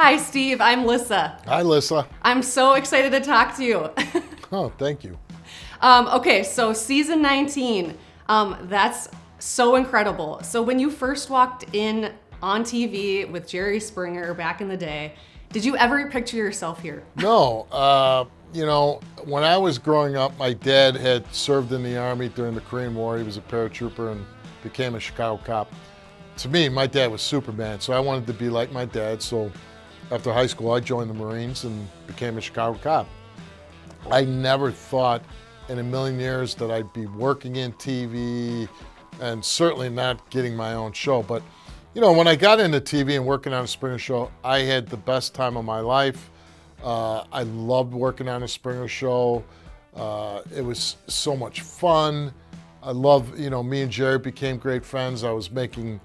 Hi, Steve. I'm Lissa. Hi, Lissa. I'm so excited to talk to you. Oh, thank you. Okay, so season 19, that's so incredible. So when you first walked in on TV with Jerry Springer back in the day, did you ever picture yourself here? No, when I was growing up, my dad had served in the Army during the Korean War. He was a paratrooper and became a Chicago cop. To me, my dad was Superman, so I wanted to be like my dad. So after high school, I joined the Marines and became a Chicago cop. I never thought in a million years that I'd be working in TV and certainly not getting my own show. But, when I got into TV and working on a Springer show, I had the best time of my life. I loved working on a Springer show. It was so much fun. I love, me and Jerry became great friends. I was making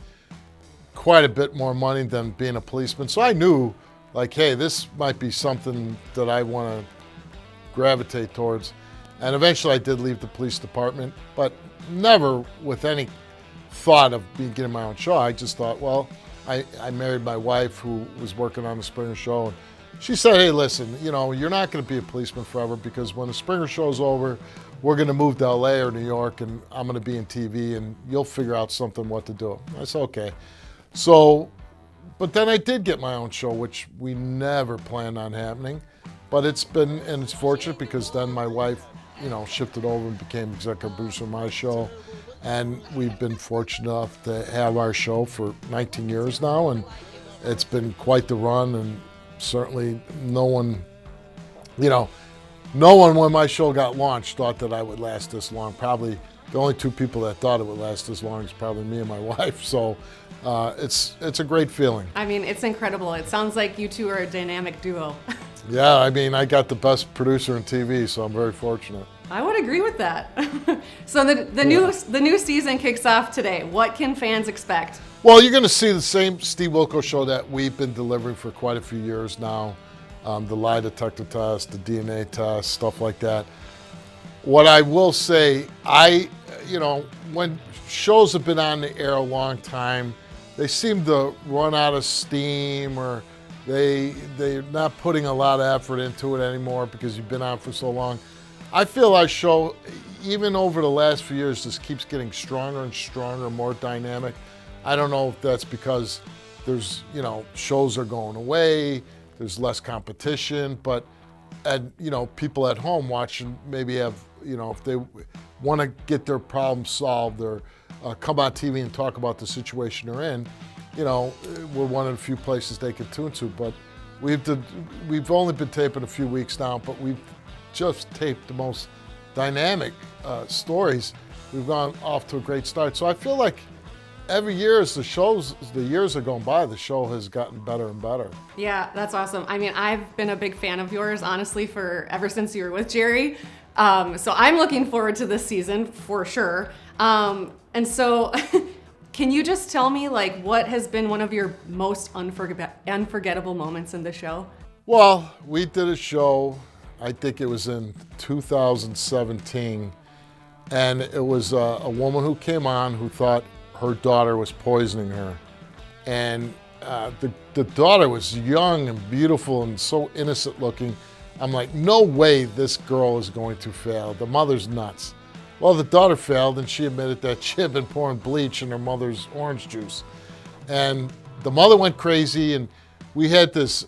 quite a bit more money than being a policeman. So I knew, hey, this might be something that I want to gravitate towards. And eventually I did leave the police department, but never with any thought of getting my own show. I just thought, well, I married my wife who was working on the Springer show. And she said, hey, listen, you're not going to be a policeman forever because when the Springer show's over, we're going to move to LA or New York and I'm going to be in TV and you'll figure out something what to do. I said, okay. So, but then I did get my own show, which we never planned on happening. But it's fortunate because then my wife, shifted over and became executive producer of my show. And we've been fortunate enough to have our show for 19 years now. And it's been quite the run. And certainly no one when my show got launched thought that I would last this long. Probably the only two people that thought it would last this long is probably me and my wife. So it's a great feeling. I mean, it's incredible. It sounds like you two are a dynamic duo. Yeah, I got the best producer in TV, so I'm very fortunate. I would agree with that. So the new season kicks off today. What can fans expect? Well, you're going to see the same Steve Wilkos show that we've been delivering for quite a few years now. The lie detector test, the DNA test, stuff like that. What I will say, when shows have been on the air a long time, they seem to run out of steam or they're not putting a lot of effort into it anymore because you've been on for so long. I feel our show, even over the last few years, just keeps getting stronger and stronger, more dynamic. I don't know if that's because there's, shows are going away, there's less competition, but people at home watching maybe have, if they want to get their problem solved or come on TV and talk about the situation they're in, we're one of the few places they can tune to. But we've only been taping a few weeks now, but we've just taped the most dynamic stories. We've gone off to a great start. So I feel like every year as the years are going by, the show has gotten better and better. Yeah, that's awesome. I mean, I've been a big fan of yours, honestly, ever since you were with Jerry. So I'm looking forward to this season for sure. And so can you just tell me what has been one of your most unforgettable moments in the show? Well, we did a show, I think it was in 2017, and it was a woman who came on who thought her daughter was poisoning her. And the daughter was young and beautiful and so innocent looking. I'm like, no way this girl is going to fail. The mother's nuts. Well, the daughter failed and she admitted that she had been pouring bleach in her mother's orange juice. And the mother went crazy and we had this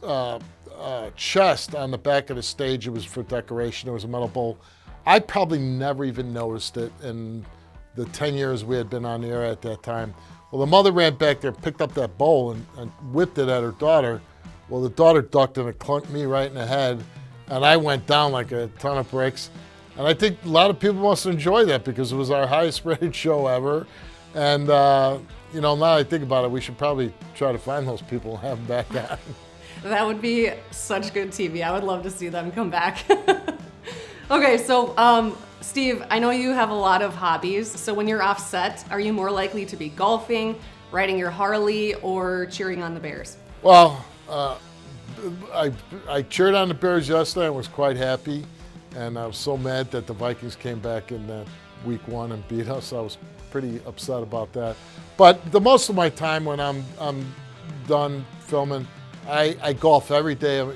chest on the back of the stage. It was for decoration. It was a metal bowl. I probably never even noticed it in the 10 years we had been on the air at that time. Well, the mother ran back there, picked up that bowl and whipped it at her daughter. Well, the daughter ducked and it clunked me right in the head. And I went down like a ton of bricks. And I think a lot of people must enjoy that because it was our highest rated show ever. And, now I think about it, we should probably try to find those people and have them back on. That would be such good TV. I would love to see them come back. Okay, so Steve, I know you have a lot of hobbies. So when you're off set, are you more likely to be golfing, riding your Harley, or cheering on the Bears? Well, I cheered on the Bears yesterday and was quite happy. And I was so mad that the Vikings came back in that week one and beat us. I was pretty upset about that. But the most of my time when I'm done filming, I golf every day,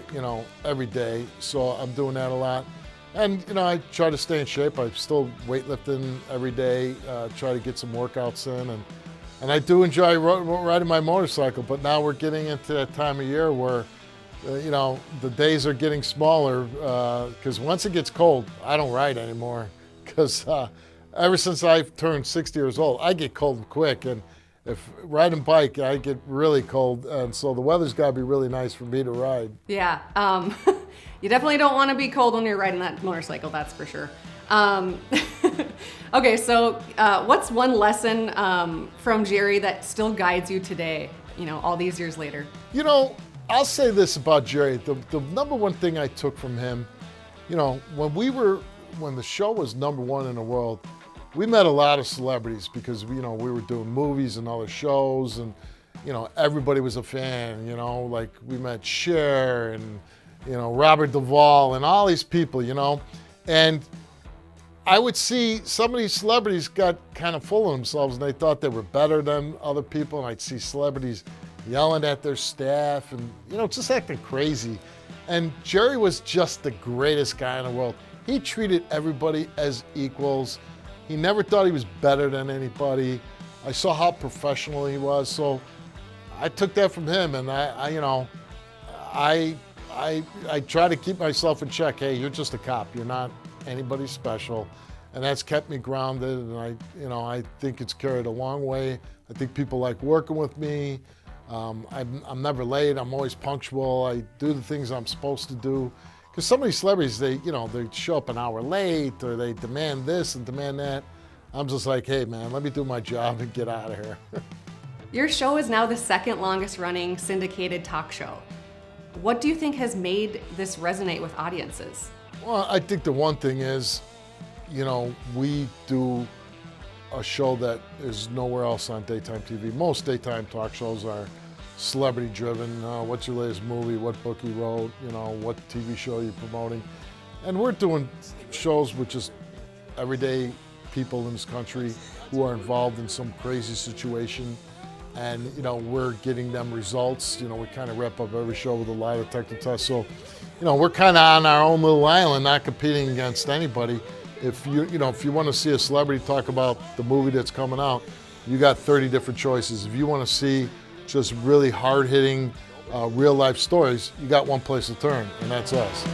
every day. So I'm doing that a lot. And, I try to stay in shape. I'm still weightlifting every day, try to get some workouts in. And I do enjoy riding my motorcycle, but now we're getting into that time of year where, the days are getting smaller because once it gets cold, I don't ride anymore because ever since I've turned 60 years old, I get cold quick. And if riding bike, I get really cold. And so the weather's got to be really nice for me to ride. Yeah. You definitely don't want to be cold when you're riding that motorcycle, that's for sure. Okay, so what's one lesson from Jerry that still guides you today, all these years later? I'll say this about Jerry. The number one thing I took from him, when the show was number one in the world, we met a lot of celebrities because, we were doing movies and other shows and, everybody was a fan, like we met Cher and, Robert Duvall and all these people, and I would see some of these celebrities got kind of full of themselves and they thought they were better than other people. And I'd see celebrities yelling at their staff and, just acting crazy. And Jerry was just the greatest guy in the world. He treated everybody as equals. He never thought he was better than anybody. I saw how professional he was. So I took that from him and I try to keep myself in check. Hey, you're just a cop. You're not anybody special. And that's kept me grounded. And I think it's carried a long way. I think people like working with me. I'm never late. I'm always punctual. I do the things I'm supposed to do. Because some of these celebrities, they show up an hour late or they demand this and demand that. I'm just like, hey man, let me do my job and get out of here. Your show is now the second longest running syndicated talk show. What do you think has made this resonate with audiences? Well, I think the one thing is, we do a show that is nowhere else on daytime TV. Most daytime talk shows are celebrity driven. What's your latest movie? What book you wrote? What TV show you're promoting? And we're doing shows with just everyday people in this country who are involved in some crazy situation. And, we're getting them results. We kind of wrap up every show with a lie detector test. So, we're kind of on our own little island, not competing against anybody. If you want to see a celebrity talk about the movie that's coming out, you got 30 different choices. If you want to see just really hard-hitting, real-life stories, you got one place to turn, and that's us.